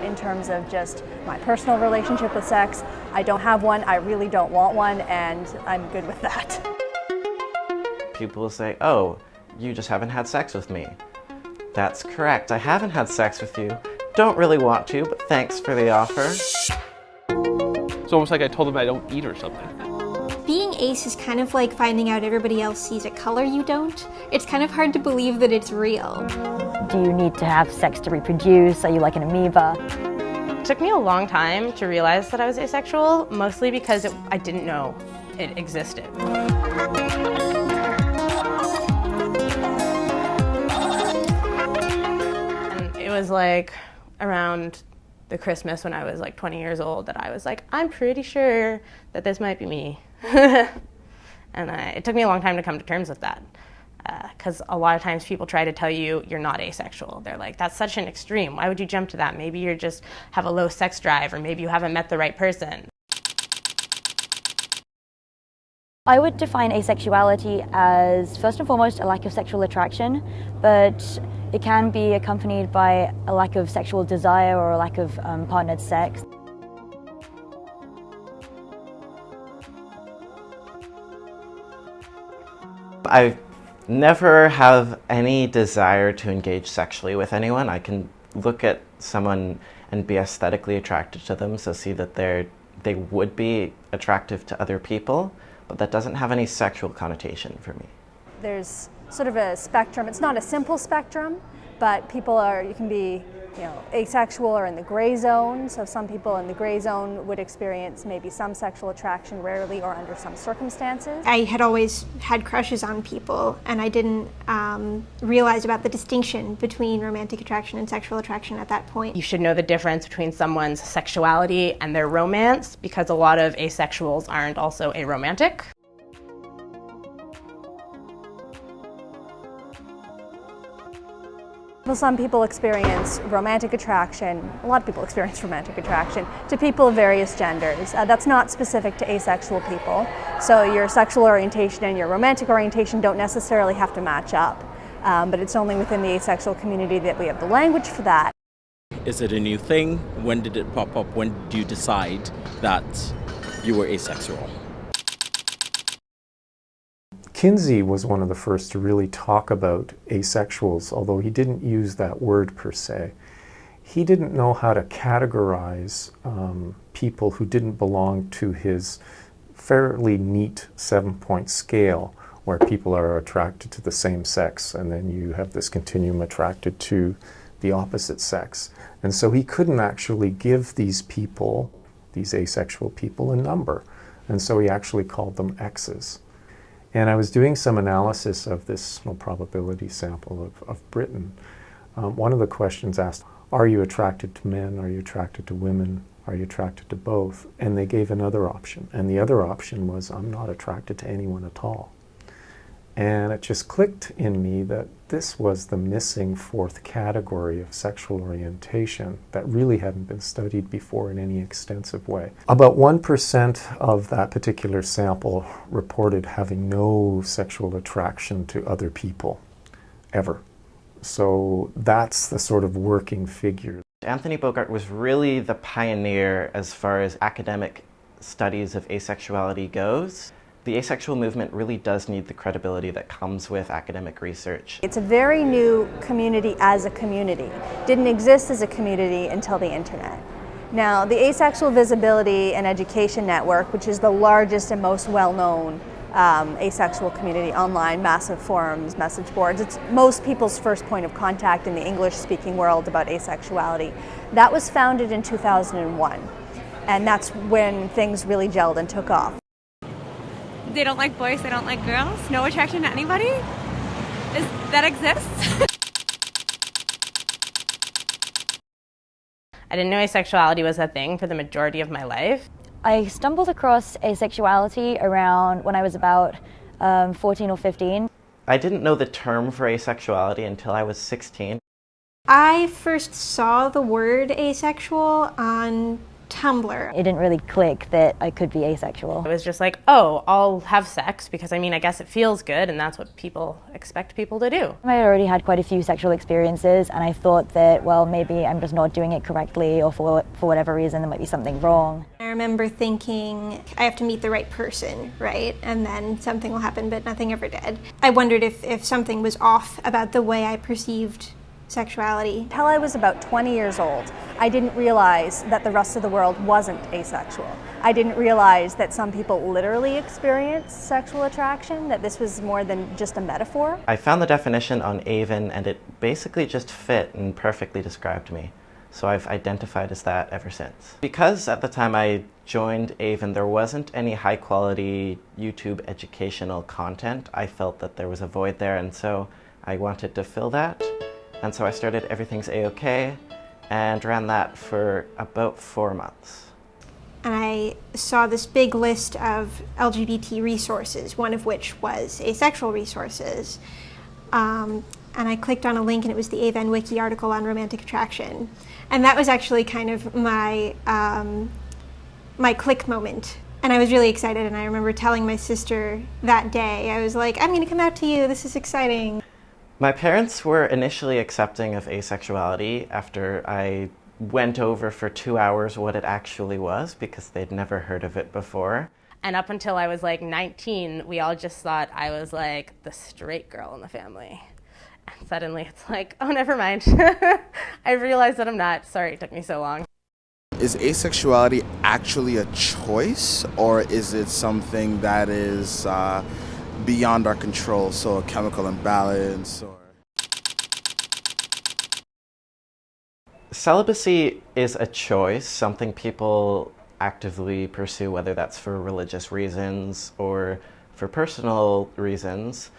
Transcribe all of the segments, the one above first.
In terms of just my personal relationship with sex, I don't have one, I really don't want one, and I'm good with that. People will say, oh, you just haven't had sex with me. That's correct, I haven't had sex with you. Don't really want to, but thanks for the offer. It's almost like I told them I don't eat or something. Being ace is kind of like finding out everybody else sees a color you don't. It's kind of hard to believe that it's real. Do you need to have sex to reproduce? Are you like an amoeba? It took me a long time to realize that I was asexual, mostly because I didn't know it existed. And it was like around the Christmas when I was like 20 years old that I was like, I'm pretty sure that this might be me. And it took me a long time to come to terms with that. Because a lot of times people try to tell you you're not asexual. They're like, that's such an extreme. Why would you jump to that? Maybe you just have a low sex drive, or maybe you haven't met the right person. I would define asexuality as, first and foremost, a lack of sexual attraction, but it can be accompanied by a lack of sexual desire or a lack of partnered sex. I never have any desire to engage sexually with anyone. I can look at someone and be aesthetically attracted to them, so see that they would be attractive to other people, but that doesn't have any sexual connotation for me. There's sort of a spectrum. It's not a simple spectrum, but you can be, asexual or in the gray zone. So some people in the gray zone would experience maybe some sexual attraction rarely or under some circumstances. I had always had crushes on people, and I didn't realize about the distinction between romantic attraction and sexual attraction at that point. You should know the difference between someone's sexuality and their romance, because a lot of asexuals aren't also aromantic. Well, some people experience romantic attraction, a lot of people experience romantic attraction to people of various genders. That's not specific to asexual people. So your sexual orientation and your romantic orientation don't necessarily have to match up. But it's only within the asexual community that we have the language for that. Is it a new thing? When did it pop up? When did you decide that you were asexual? Kinsey was one of the first to really talk about asexuals, although he didn't use that word per se. He didn't know how to categorize people who didn't belong to his fairly neat 7-point scale, where people are attracted to the same sex, and then you have this continuum attracted to the opposite sex. And so he couldn't actually give these people, these asexual people, a number. And so he actually called them X's. And I was doing some analysis of this probability sample of Britain. One of the questions asked, are you attracted to men? Are you attracted to women? Are you attracted to both? And they gave another option. And the other option was, I'm not attracted to anyone at all. And it just clicked in me that this was the missing fourth category of sexual orientation that really hadn't been studied before in any extensive way. About 1% of that particular sample reported having no sexual attraction to other people, ever. So that's the sort of working figure. Anthony Bogart was really the pioneer as far as academic studies of asexuality goes. The asexual movement really does need the credibility that comes with academic research. It's a very new community as a community. Didn't exist as a community until the internet. Now, the Asexual Visibility and Education Network, which is the largest and most well-known asexual community online, massive forums, message boards, it's most people's first point of contact in the English-speaking world about asexuality. That was founded in 2001, and that's when things really gelled and took off. They don't like boys, they don't like girls, no attraction to anybody? That exists? I didn't know asexuality was a thing for the majority of my life. I stumbled across asexuality around when I was about 14 or 15. I didn't know the term for asexuality until I was 16. I first saw the word asexual on Tumblr. It didn't really click that I could be asexual. It was just like, oh, I'll have sex because, I mean, I guess it feels good and that's what people expect people to do. I had already had quite a few sexual experiences, and I thought that, well, maybe I'm just not doing it correctly, or for whatever reason there might be something wrong. I remember thinking, I have to meet the right person, right? And then something will happen, but nothing ever did. I wondered if something was off about the way I perceived sexuality. Until I was about 20 years old, I didn't realize that the rest of the world wasn't asexual. I didn't realize that some people literally experience sexual attraction, that this was more than just a metaphor. I found the definition on AVEN and it basically just fit and perfectly described me. So I've identified as that ever since. Because at the time I joined AVEN, there wasn't any high quality YouTube educational content. I felt that there was a void there, and so I wanted to fill that. And so I started Everything's A-OK and ran that for about 4 months. And I saw this big list of LGBT resources, one of which was asexual resources. And I clicked on a link and it was the AVEN Wiki article on romantic attraction. And that was actually kind of my, my click moment. And I was really excited, and I remember telling my sister that day, I was like, I'm gonna come out to you, this is exciting. My parents were initially accepting of asexuality after I went over for 2 hours what it actually was, because they'd never heard of it before. And up until I was like 19, we all just thought I was like the straight girl in the family. And suddenly it's like, oh, never mind. I realized that I'm not. Sorry it took me so long. Is asexuality actually a choice, or is it something that is beyond our control, so a chemical imbalance? Or Celibacy is a choice, something people actively pursue, whether that's for religious reasons or for personal reasons.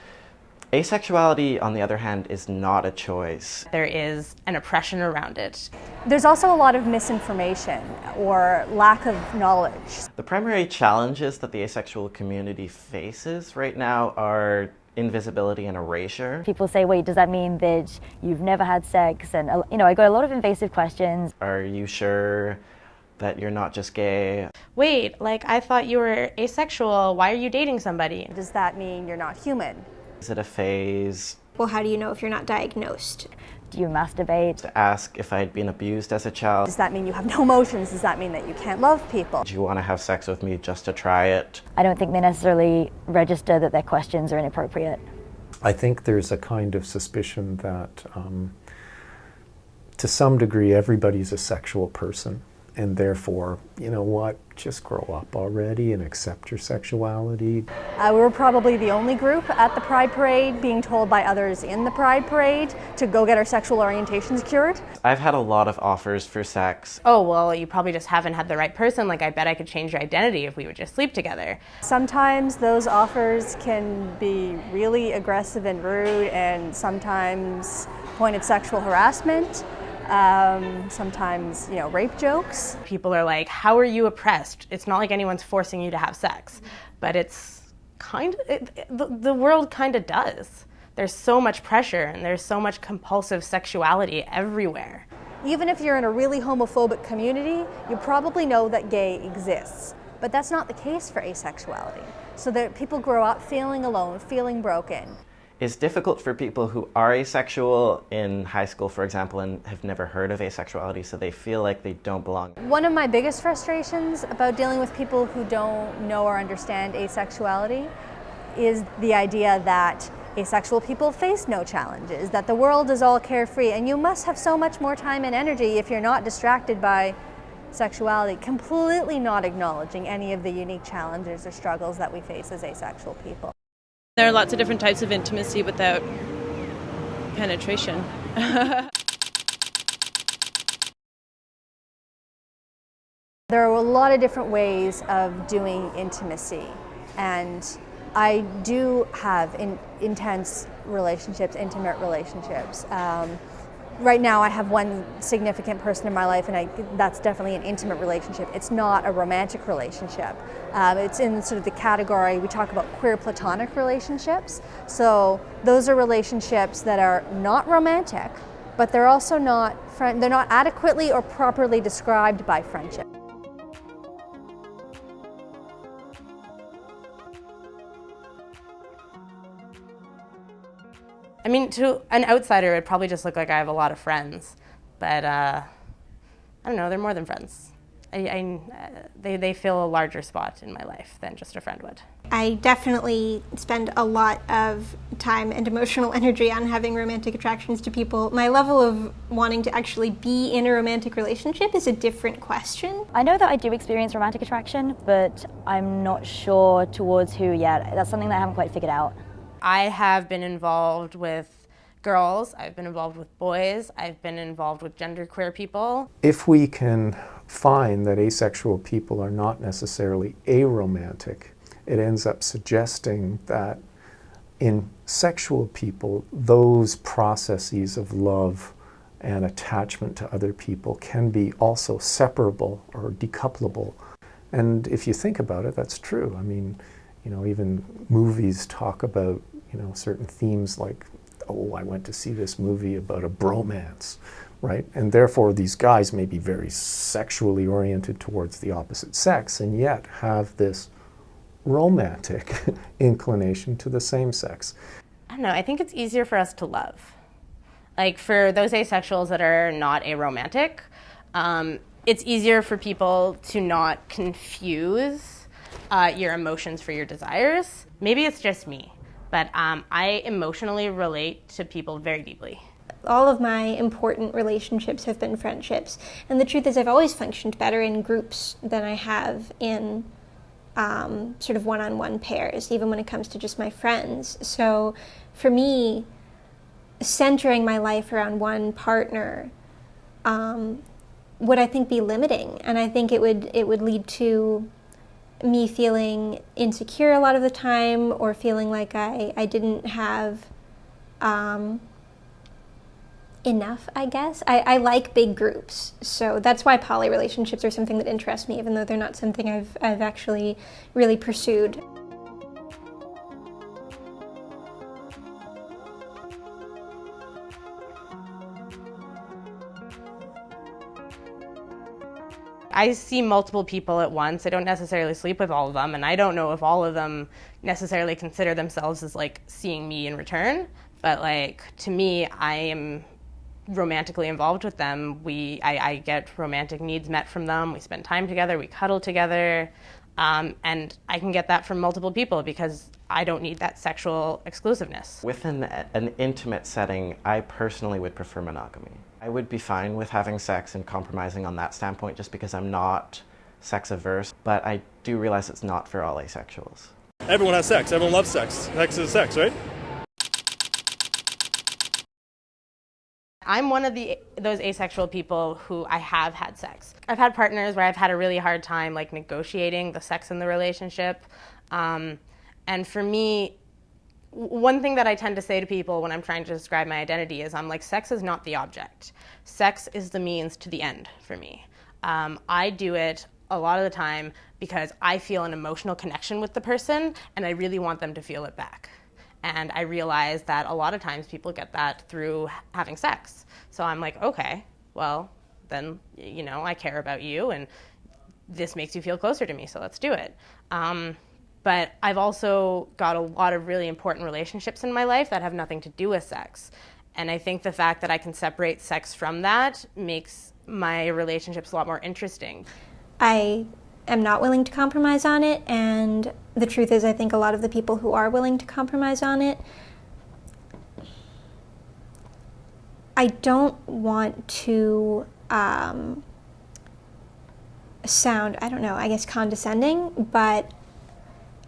Asexuality, on the other hand, is not a choice. There is an oppression around it. There's also a lot of misinformation or lack of knowledge. The primary challenges that the asexual community faces right now are invisibility and erasure. People say, wait, does that mean that you've never had sex? And, you know, I got a lot of invasive questions. Are you sure that you're not just gay? Wait, like, I thought you were asexual. Why are you dating somebody? Does that mean you're not human? Is it a phase? Well, how do you know if you're not diagnosed? Do you masturbate? To ask if I had been abused as a child. Does that mean you have no emotions? Does that mean that you can't love people? Do you want to have sex with me just to try it? I don't think they necessarily register that their questions are inappropriate. I think there's a kind of suspicion that to some degree everybody's a sexual person, and therefore, you know what, just grow up already and accept your sexuality. We were probably the only group at the Pride Parade being told by others in the Pride Parade to go get our sexual orientations cured. I've had a lot of offers for sex. Oh, well, you probably just haven't had the right person. Like, I bet I could change your identity if we would just sleep together. Sometimes those offers can be really aggressive and rude, and sometimes point of sexual harassment. Sometimes, you know, rape jokes. People are like, how are you oppressed? It's not like anyone's forcing you to have sex, but it's kind of, the world kind of does. There's so much pressure and there's so much compulsive sexuality everywhere. Even if you're in a really homophobic community, you probably know that gay exists. But that's not the case for asexuality. So that people grow up feeling alone, feeling broken. It's difficult for people who are asexual in high school, for example, and have never heard of asexuality, so they feel like they don't belong. One of my biggest frustrations about dealing with people who don't know or understand asexuality is the idea that asexual people face no challenges, that the world is all carefree, and you must have so much more time and energy if you're not distracted by sexuality, completely not acknowledging any of the unique challenges or struggles that we face as asexual people. There are lots of different types of intimacy without penetration. There are a lot of different ways of doing intimacy, and I do have intense relationships, intimate relationships. Right now I have one significant person in my life, and that's definitely an intimate relationship. It's not a romantic relationship. It's in sort of the category, we talk about queer platonic relationships. So those are relationships that are not romantic, but they're also not, they're not adequately or properly described by friendship. mean, to an outsider, it'd probably just look like I have a lot of friends, but I don't know, they're more than friends. They fill a larger spot in my life than just a friend would. I definitely spend a lot of time and emotional energy on having romantic attractions to people. My level of wanting to actually be in a romantic relationship is a different question. I know that I do experience romantic attraction, but I'm not sure towards who yet. That's something that I haven't quite figured out. I have been involved with girls, I've been involved with boys, I've been involved with genderqueer people. If we can find that asexual people are not necessarily aromantic, it ends up suggesting that in sexual people, those processes of love and attachment to other people can be also separable or decouplable. And if you think about it, that's true. I mean, you know, even movies talk about, you know, certain themes like, oh, I went to see this movie about a bromance, right? And therefore these guys may be very sexually oriented towards the opposite sex and yet have this romantic inclination to the same sex. I don't know, I think it's easier for us to love. Like for those asexuals that are not aromantic, it's easier for people to not confuse your emotions for your desires. Maybe it's just me, but I emotionally relate to people very deeply. All of my important relationships have been friendships, and the truth is I've always functioned better in groups than I have in sort of one-on-one pairs, even when it comes to just my friends. So for me, centering my life around one partner would, I think, be limiting, and I think it would lead to me feeling insecure a lot of the time, or feeling like I didn't have enough, I guess. I like big groups, so that's why poly relationships are something that interests me, even though they're not something I've actually really pursued. I see multiple people at once. I don't necessarily sleep with all of them, and I don't know if all of them necessarily consider themselves as like seeing me in return, but like to me, I am romantically involved with them. I get romantic needs met from them. We spend time together, we cuddle together, and I can get that from multiple people because I don't need that sexual exclusiveness. Within an intimate setting, I personally would prefer monogamy. I would be fine with having sex and compromising on that standpoint just because I'm not sex averse, but I do realize it's not for all asexuals. Everyone has sex. Everyone loves sex. Sex is sex, right? I'm one of those asexual people who I have had sex. I've had partners where I've had a really hard time like negotiating the sex in the relationship. And for me, one thing that I tend to say to people when I'm trying to describe my identity is I'm like, sex is not the object. Sex is the means to the end for me. I do it a lot of the time because I feel an emotional connection with the person and I really want them to feel it back. And I realize that a lot of times people get that through having sex. So I'm like, okay, well, then, you know, I care about you and this makes you feel closer to me, so let's do it. But I've also got a lot of really important relationships in my life that have nothing to do with sex. And I think the fact that I can separate sex from that makes my relationships a lot more interesting. I am not willing to compromise on it, and the truth is I think a lot of the people who are willing to compromise on it, I don't want to sound, I don't know, I guess condescending, but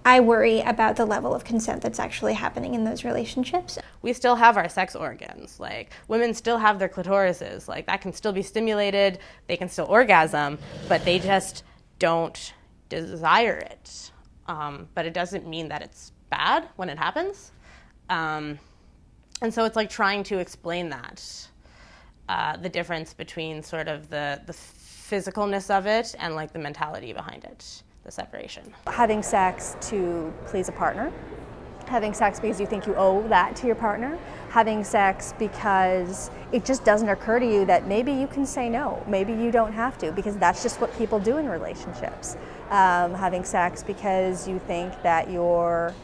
I worry about the level of consent that's actually happening in those relationships. We still have our sex organs. Like, women still have their clitorises. Like, that can still be stimulated, they can still orgasm, but they just don't desire it. But it doesn't mean that it's bad when it happens. And so it's like trying to explain that, the difference between sort of the physicalness of it and like the mentality behind it, the separation. Having sex to please a partner, having sex because you think you owe that to your partner, having sex because it just doesn't occur to you that maybe you can say no, maybe you don't have to, because that's just what people do in relationships. Having sex because you think that your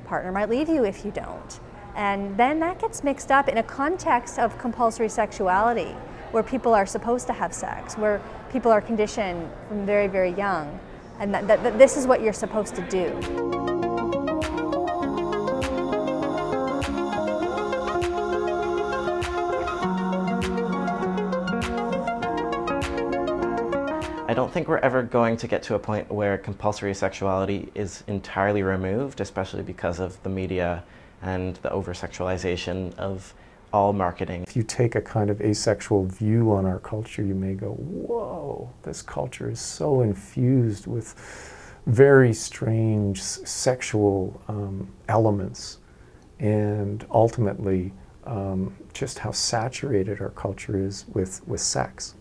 partner might leave you if you don't. And then that gets mixed up in a context of compulsory sexuality, where people are supposed to have sex, where people are conditioned from very, very young, and that this is what you're supposed to do. I don't think we're ever going to get to a point where compulsory sexuality is entirely removed, especially because of the media and the over-sexualization of all marketing. If you take a kind of asexual view on our culture, you may go, whoa, this culture is so infused with very strange sexual elements, and ultimately just how saturated our culture is with sex.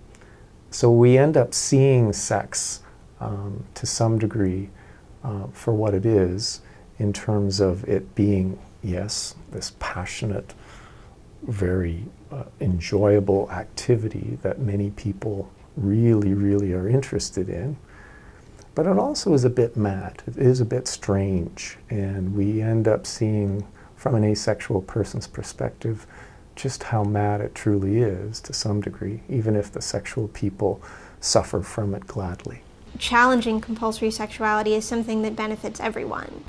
So we end up seeing sex to some degree for what it is, in terms of it being, yes, this passionate, very enjoyable activity that many people really, really are interested in. But it also is a bit mad. It is a bit strange. And we end up seeing, from an asexual person's perspective, just how mad it truly is to some degree, even if the sexual people suffer from it gladly. Challenging compulsory sexuality is something that benefits everyone.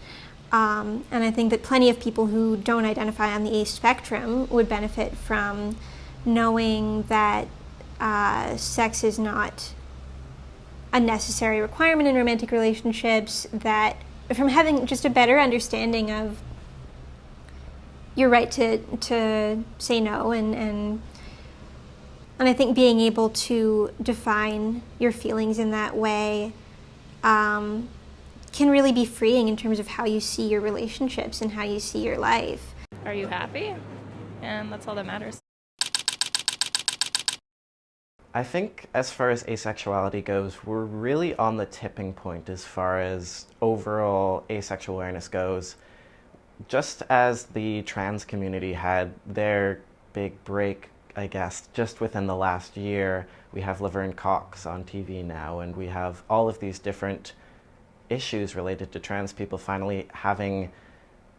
And I think that plenty of people who don't identify on the ace spectrum would benefit from knowing that sex is not a necessary requirement in romantic relationships, that from having just a better understanding of your right to say no, and I think being able to define your feelings in that way can really be freeing in terms of how you see your relationships and how you see your life. Are you happy? And that's all that matters. I think as far as asexuality goes, we're really on the tipping point as far as overall asexual awareness goes. Just as the trans community had their big break, I guess, just within the last year, we have Laverne Cox on TV now, and we have all of these different issues related to trans people finally having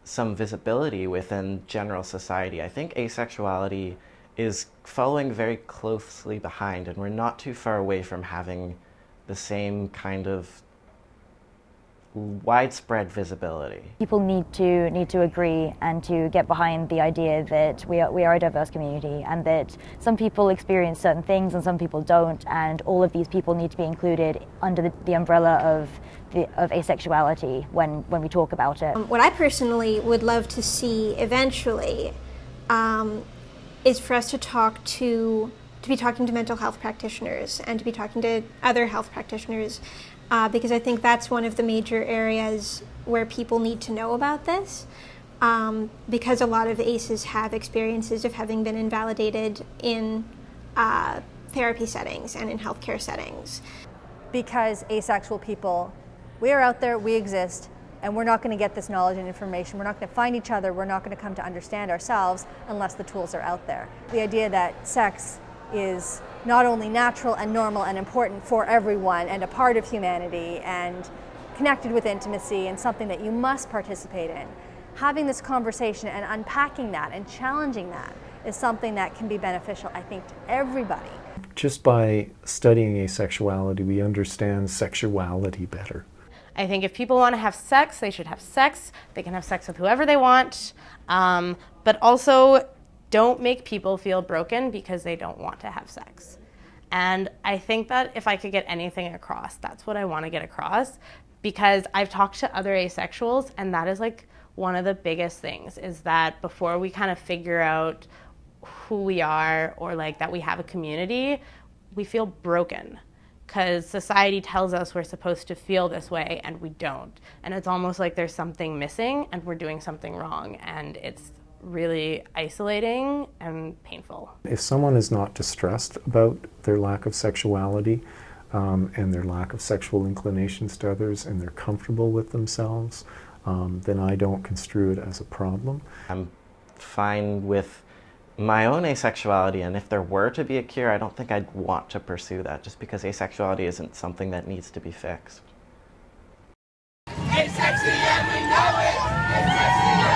some visibility within general society. I think asexuality is following very closely behind, and we're not too far away from having the same kind of widespread visibility. People need to agree and to get behind the idea that we are a diverse community, and that some people experience certain things and some people don't, and all of these people need to be included under the umbrella of asexuality when we talk about it. What I personally would love to see eventually is for us to be talking to mental health practitioners and to be talking to other health practitioners, because I think that's one of the major areas where people need to know about this, because a lot of ACEs have experiences of having been invalidated in therapy settings and in healthcare settings. Because asexual people, we are out there, we exist, and we're not going to get this knowledge and information. We're not going to find each other. We're not going to come to understand ourselves unless the tools are out there. The idea that sex is not only natural and normal and important for everyone and a part of humanity and connected with intimacy and something that you must participate in. Having this conversation and unpacking that and challenging that is something that can be beneficial, I think, to everybody. Just by studying asexuality, we understand sexuality better. I think if people want to have sex, they should have sex. They can have sex with whoever they want, but also don't make people feel broken because they don't want to have sex. And I think that if I could get anything across, that's what I want to get across, because I've talked to other asexuals, and that is like one of the biggest things, is that before we kind of figure out who we are or like that we have a community, we feel broken. Because society tells us we're supposed to feel this way and we don't. And it's almost like there's something missing and we're doing something wrong, and it's really isolating and painful. If someone is not distressed about their lack of sexuality and their lack of sexual inclinations to others, and they're comfortable with themselves, then I don't construe it as a problem. I'm fine with my own asexuality, and if there were to be a cure, I don't think I'd want to pursue that, just because asexuality isn't something that needs to be fixed. Asexy and we know it. Asexy